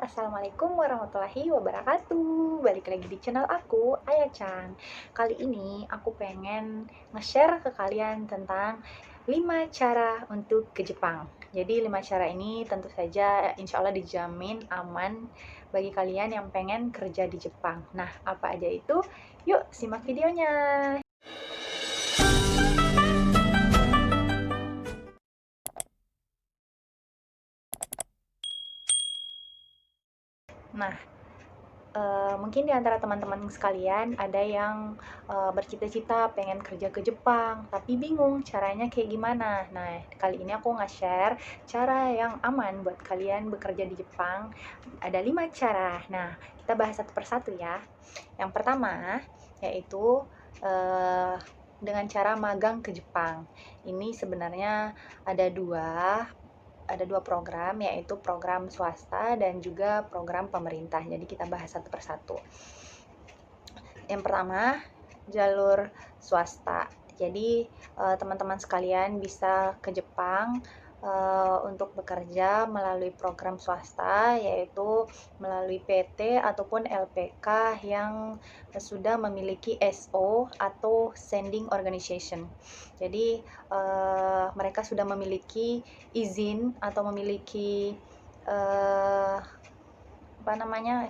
Assalamualaikum warahmatullahi wabarakatuh. Balik lagi di channel aku, Aya-chan. Kali ini aku pengen nge-share ke kalian tentang 5 cara untuk ke Jepang. Jadi 5 cara ini tentu saja insya Allah dijamin aman bagi kalian yang pengen kerja di Jepang. Nah, apa aja itu? Yuk simak videonya. Nah, mungkin di antara teman-teman sekalian ada yang bercita-cita pengen kerja ke Jepang, tapi bingung caranya kayak gimana. Nah, kali ini aku nge-share cara yang aman buat kalian bekerja di Jepang. Ada 5 cara. Nah, kita bahas satu persatu ya. Yang pertama, yaitu uh, dengan cara magang ke Jepang. Ini sebenarnya ada dua program, yaitu program swasta dan juga program pemerintah. Jadi kita bahas satu persatu. Yang pertama, jalur swasta. Jadi teman-teman sekalian bisa ke Jepang untuk bekerja melalui program swasta, yaitu melalui PT ataupun LPK yang sudah memiliki SO atau Sending Organization. Jadi mereka sudah memiliki izin atau memiliki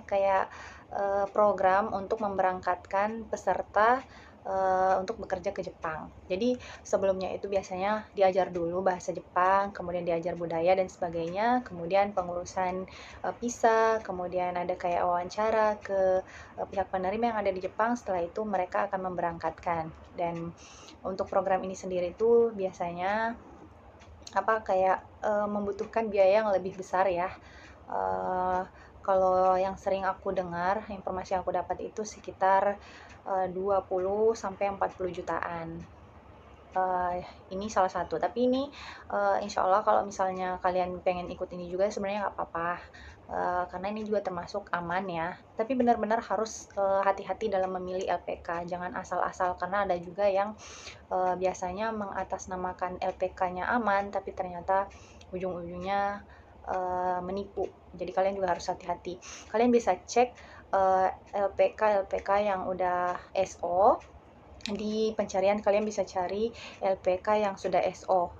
kayak program untuk memberangkatkan peserta untuk bekerja ke Jepang. Jadi sebelumnya itu biasanya diajar dulu bahasa Jepang, kemudian diajar budaya dan sebagainya, kemudian pengurusan visa, kemudian ada kayak wawancara ke pihak penerima yang ada di Jepang. Setelah itu mereka akan memberangkatkan. Dan untuk program ini sendiri itu biasanya membutuhkan biaya yang lebih besar ya. Kalau yang sering aku dengar, informasi yang aku dapat itu sekitar 20 sampai 40 jutaan. Ini salah satu, tapi ini insya Allah kalau misalnya kalian pengen ikut ini juga sebenarnya nggak apa-apa, karena ini juga termasuk aman ya, tapi benar-benar harus hati-hati dalam memilih LPK, jangan asal-asal, karena ada juga yang biasanya mengatasnamakan LPK-nya aman, tapi ternyata ujung-ujungnya menipu. Jadi kalian juga harus hati-hati. Kalian bisa cek LPK yang udah SO. Di pencarian kalian bisa cari LPK yang sudah SO.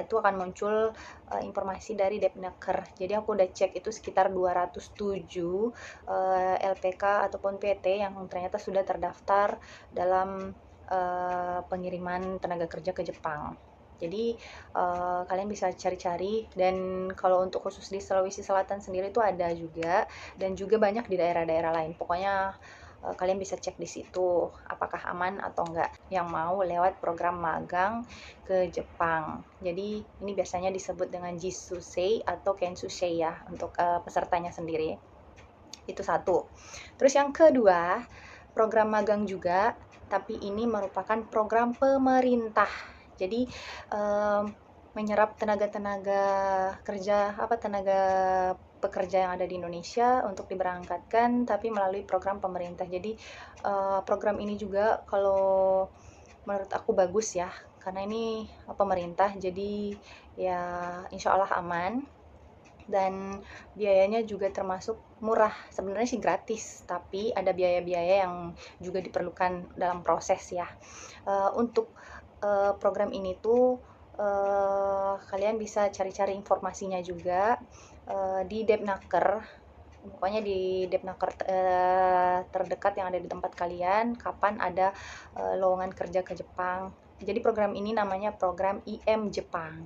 Itu akan muncul informasi dari Depnaker. Jadi aku udah cek itu sekitar 207 LPK ataupun PT yang ternyata sudah terdaftar dalam pengiriman tenaga kerja ke Jepang. Jadi kalian bisa cari-cari, dan kalau untuk khusus di Sulawesi Selatan sendiri itu ada juga, dan juga banyak di daerah-daerah lain. Pokoknya kalian bisa cek di situ apakah aman atau enggak yang mau lewat program magang ke Jepang. Jadi ini biasanya disebut dengan Jisusei atau Kensusei ya untuk pesertanya sendiri. Itu satu. Terus yang kedua, program magang juga, tapi ini merupakan program pemerintah. Jadi menyerap tenaga pekerja yang ada di Indonesia untuk diberangkatkan, tapi melalui program pemerintah. Jadi program ini juga kalau menurut aku bagus ya, karena ini pemerintah, jadi ya insya Allah aman, dan biayanya juga termasuk murah. Sebenarnya sih gratis, tapi ada biaya-biaya yang juga diperlukan dalam proses ya. Untuk program ini tuh kalian bisa cari-cari informasinya juga di Depnaker. Pokoknya di Depnaker terdekat yang ada di tempat kalian, kapan ada lowongan kerja ke Jepang. Jadi program ini namanya program IM Jepang.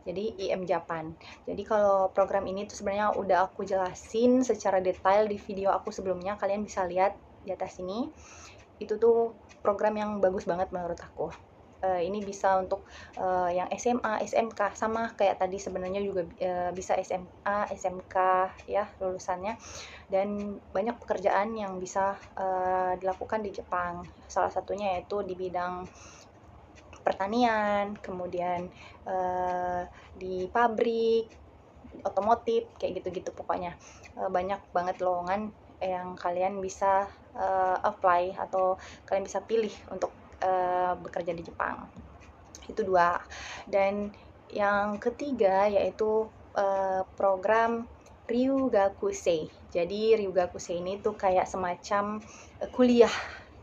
Jadi IM Japan. Jadi kalau program ini tuh sebenarnya udah aku jelasin secara detail di video aku sebelumnya, kalian bisa lihat di atas sini. Itu tuh program yang bagus banget menurut aku. Ini bisa untuk yang SMA, SMK, sama kayak tadi sebenarnya juga bisa SMA, SMK ya lulusannya, dan banyak pekerjaan yang bisa dilakukan di Jepang. Salah satunya yaitu di bidang pertanian, kemudian di pabrik, otomotif, kayak gitu-gitu pokoknya. Banyak banget lowongan yang kalian bisa apply atau kalian bisa pilih untuk bekerja di Jepang. Itu dua. Dan yang ketiga yaitu program Ryugakusei. Jadi Ryugakusei ini tuh kayak semacam kuliah.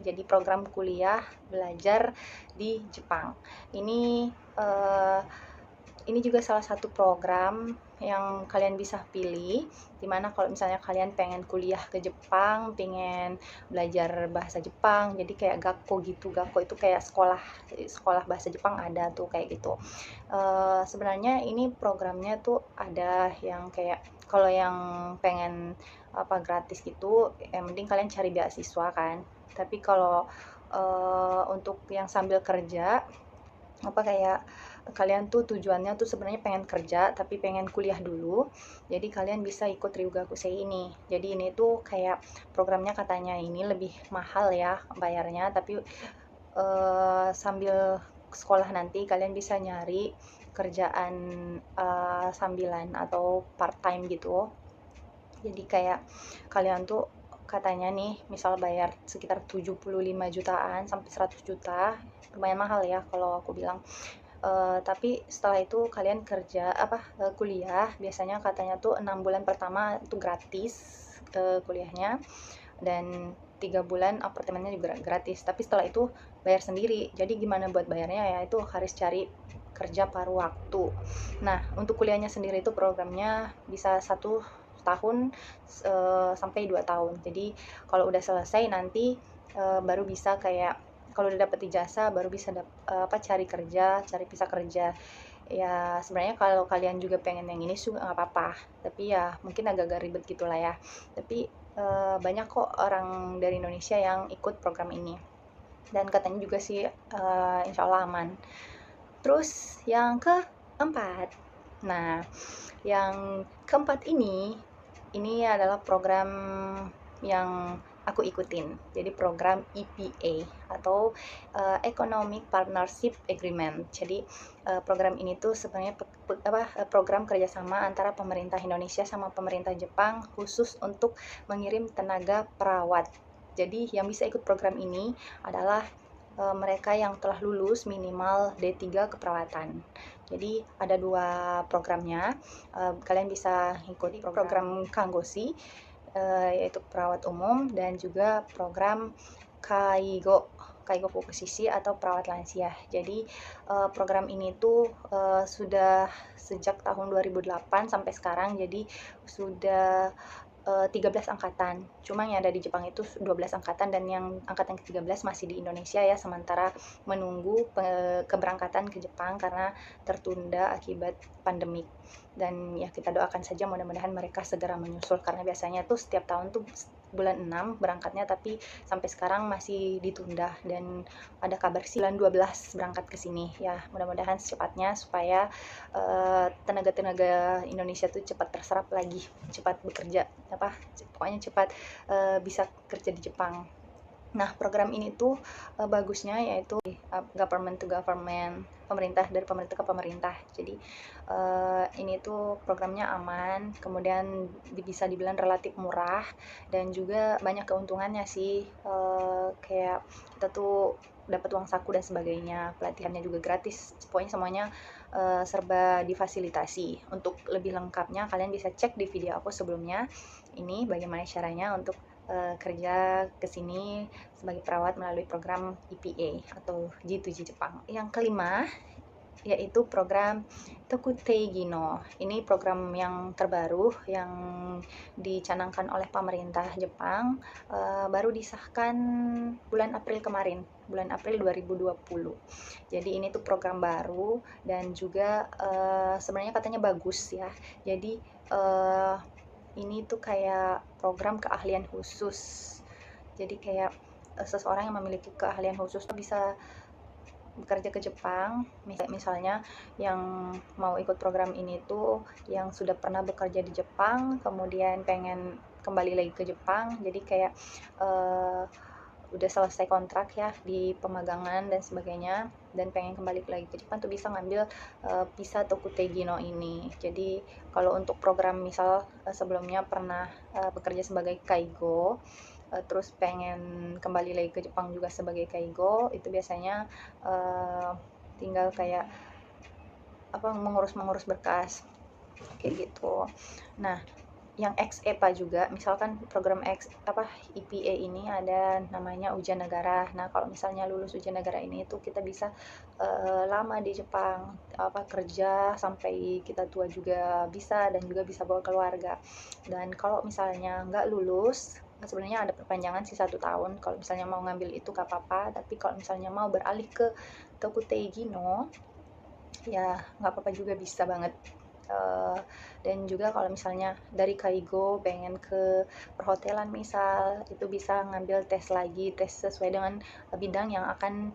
Jadi program kuliah belajar di Jepang. Ini juga salah satu program yang kalian bisa pilih, dimana kalau misalnya kalian pengen kuliah ke Jepang, pengen belajar bahasa Jepang, jadi kayak Gakko gitu. Gakko itu kayak sekolah bahasa Jepang ada tuh kayak gitu. Sebenarnya ini programnya tuh ada yang kayak kalau yang pengen gratis gitu, yang penting kalian cari beasiswa kan. Tapi kalau untuk yang sambil kerja kayak kalian tuh tujuannya tuh sebenarnya pengen kerja tapi pengen kuliah dulu, jadi kalian bisa ikut Ryugakusei ini. Jadi ini tuh kayak programnya katanya ini lebih mahal ya bayarnya, tapi sambil sekolah nanti kalian bisa nyari kerjaan sambilan atau part time gitu. Jadi kayak kalian tuh katanya nih misal bayar sekitar 75 jutaan sampai 100 juta, lumayan mahal ya kalau aku bilang. Tapi setelah itu kalian kuliah, biasanya katanya tuh 6 bulan pertama itu gratis kuliahnya, dan 3 bulan apartemennya juga gratis, tapi setelah itu bayar sendiri. Jadi gimana buat bayarnya ya, itu harus cari kerja paruh waktu. Nah, untuk kuliahnya sendiri itu programnya bisa 1 tahun sampai 2 tahun. Jadi kalau udah selesai nanti baru bisa kayak kalau udah dapet ijazah baru bisa cari visa kerja. Ya sebenarnya kalau kalian juga pengen yang ini juga nggak apa-apa, tapi ya mungkin agak-agak ribet gitulah ya. Tapi banyak kok orang dari Indonesia yang ikut program ini, dan katanya juga sih insya Allah aman. Terus yang keempat, nah yang keempat ini adalah program yang aku ikutin. Jadi program EPA atau Economic Partnership Agreement. Jadi program ini tuh sebenarnya program kerjasama antara pemerintah Indonesia sama pemerintah Jepang khusus untuk mengirim tenaga perawat. Jadi yang bisa ikut program ini adalah mereka yang telah lulus minimal D3 keperawatan. Jadi ada 2 programnya. Kalian bisa ikuti program Kangoshi, yaitu perawat umum, dan juga program Kaigo Fukushishi atau perawat lansia. Jadi program ini tuh sudah sejak tahun 2008 sampai sekarang, jadi sudah 13 angkatan. Cuma yang ada di Jepang itu 12 angkatan, dan yang angkatan ke-13 masih di Indonesia ya, sementara menunggu keberangkatan ke Jepang karena tertunda akibat pandemik. Dan ya kita doakan saja mudah-mudahan mereka segera menyusul, karena biasanya tuh setiap tahun tuh bulan 6 berangkatnya, tapi sampai sekarang masih ditunda, dan ada kabar sih bulan 12 berangkat ke sini. Ya mudah-mudahan secepatnya supaya tenaga-tenaga Indonesia tuh cepat terserap lagi, cepat bekerja, pokoknya cepat bisa kerja di Jepang. Nah, program ini tuh bagusnya yaitu government to government, pemerintah dari pemerintah ke pemerintah. Jadi ini tuh programnya aman, kemudian bisa dibilang relatif murah, dan juga banyak keuntungannya sih. Kayak kita tuh dapat uang saku dan sebagainya, pelatihannya juga gratis, pokoknya semuanya serba difasilitasi. Untuk lebih lengkapnya kalian bisa cek di video aku sebelumnya ini bagaimana caranya untuk kerja ke sini sebagai perawat melalui program EPA atau G2G Jepang. Yang kelima yaitu program Tokutei Gino. Ini program yang terbaru yang dicanangkan oleh pemerintah Jepang, baru disahkan bulan April kemarin, bulan April 2020. Jadi ini tuh program baru, dan juga sebenarnya katanya bagus ya. Jadi ini tuh kayak program keahlian khusus. Jadi kayak seseorang yang memiliki keahlian khusus tuh bisa bekerja ke Jepang. Misalnya yang mau ikut program ini tuh yang sudah pernah bekerja di Jepang, kemudian pengen kembali lagi ke Jepang. Jadi kayak udah selesai kontrak ya di pemagangan dan sebagainya, dan pengen kembali lagi ke Jepang tuh bisa ngambil visa Tokutei Gino ini. Jadi kalau untuk program misal sebelumnya pernah bekerja sebagai Kaigo, terus pengen kembali lagi ke Jepang juga sebagai Kaigo, itu biasanya tinggal kayak mengurus berkas kayak gitu. Nah, yang ex-EPA juga, misalkan program IPA ini ada namanya ujian negara. Nah, kalau misalnya lulus ujian negara ini itu kita bisa lama di Jepang, kerja sampai kita tua juga bisa, dan juga bisa bawa keluarga. Dan kalau misalnya nggak lulus, sebenarnya ada perpanjangan sih 1 tahun. Kalau misalnya mau ngambil itu nggak apa-apa, tapi kalau misalnya mau beralih ke Tokutei Gino, ya nggak apa-apa juga, bisa banget. Dan juga kalau misalnya dari Kaigo pengen ke perhotelan misal, itu bisa ngambil tes lagi, tes sesuai dengan bidang yang akan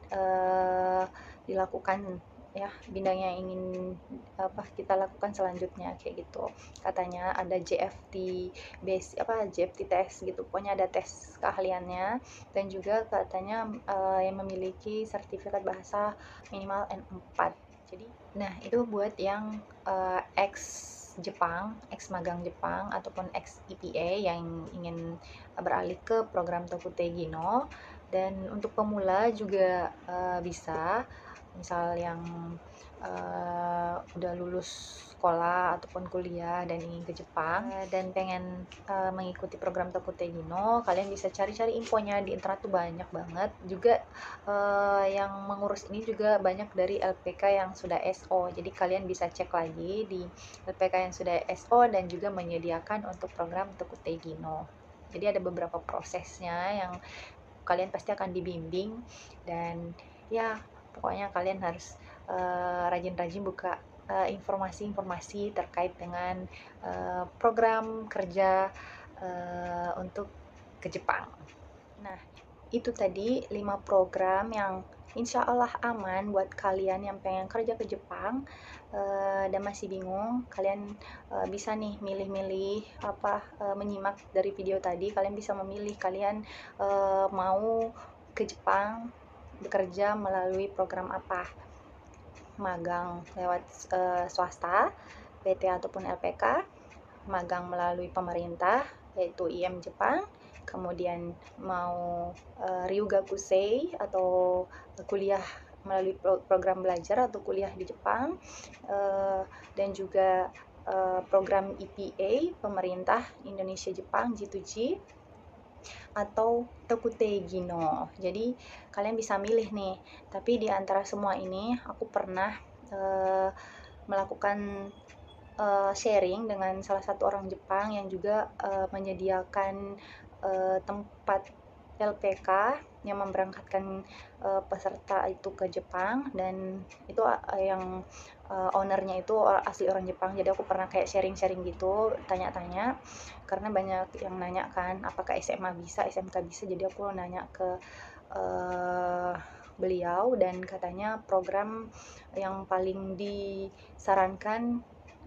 dilakukan, ya, bidang yang ingin kita lakukan selanjutnya, kayak gitu. Katanya ada JFT tes gitu, pokoknya ada tes keahliannya. Dan juga katanya yang memiliki sertifikat bahasa minimal N4. Jadi, nah itu buat yang ex Jepang, ex magang Jepang, ataupun ex EPA yang ingin beralih ke program Tokutei Gino. Dan untuk pemula juga bisa, misal yang udah lulus sekolah ataupun kuliah dan ingin ke Jepang dan pengen mengikuti program Tokutei Gino, kalian bisa cari-cari infonya di internet tuh banyak banget. Juga yang mengurus ini juga banyak dari LPK yang sudah SO, jadi kalian bisa cek lagi di LPK yang sudah SO dan juga menyediakan untuk program Tokutei Gino. Jadi ada beberapa prosesnya yang kalian pasti akan dibimbing, dan ya pokoknya kalian harus rajin-rajin buka informasi-informasi terkait dengan program kerja untuk ke Jepang. Nah, itu tadi 5 program yang insya Allah aman buat kalian yang pengen kerja ke Jepang dan masih bingung. Kalian bisa nih milih-milih menyimak dari video tadi. Kalian bisa memilih kalian mau ke Jepang bekerja melalui program apa. Magang lewat swasta, PT ataupun LPK, magang melalui pemerintah yaitu IM Jepang, kemudian mau Ryugakusei atau kuliah melalui program belajar atau kuliah di Jepang, dan juga program EPA pemerintah Indonesia Jepang G2G, atau Tokutei Gino. Jadi kalian bisa milih nih. Tapi di antara semua ini aku pernah melakukan sharing dengan salah satu orang Jepang yang juga menyediakan tempat LPK yang memberangkatkan peserta itu ke Jepang, dan itu yang ownernya itu asli orang Jepang. Jadi aku pernah kayak sharing-sharing gitu, tanya-tanya, karena banyak yang nanya kan apakah SMA bisa, SMK bisa. Jadi aku nanya ke beliau, dan katanya program yang paling disarankan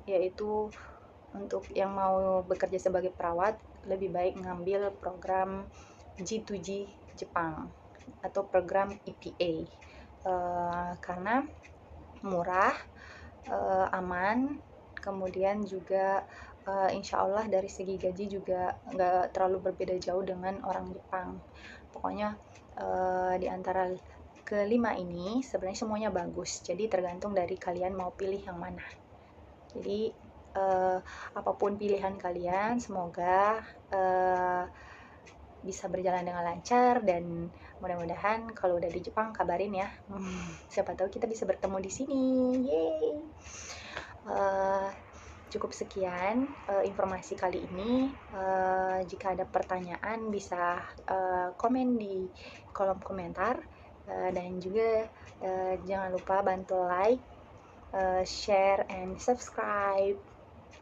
yaitu untuk yang mau bekerja sebagai perawat lebih baik ngambil program G2G Jepang atau program EPA, karena murah, aman, kemudian juga insya Allah dari segi gaji juga nggak terlalu berbeda jauh dengan orang Jepang. Pokoknya di antara kelima ini sebenarnya semuanya bagus, jadi tergantung dari kalian mau pilih yang mana. Jadi apapun pilihan kalian, semoga bisa berjalan dengan lancar, dan mudah-mudahan kalau udah di Jepang kabarin ya. Siapa tahu kita bisa bertemu di sini. Yeay. Cukup sekian informasi kali ini. Jika ada pertanyaan bisa komen di kolom komentar, dan juga jangan lupa bantu like, share, and subscribe.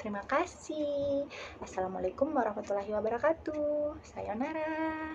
Terima kasih. Assalamualaikum warahmatullahi wabarakatuh. Sayonara.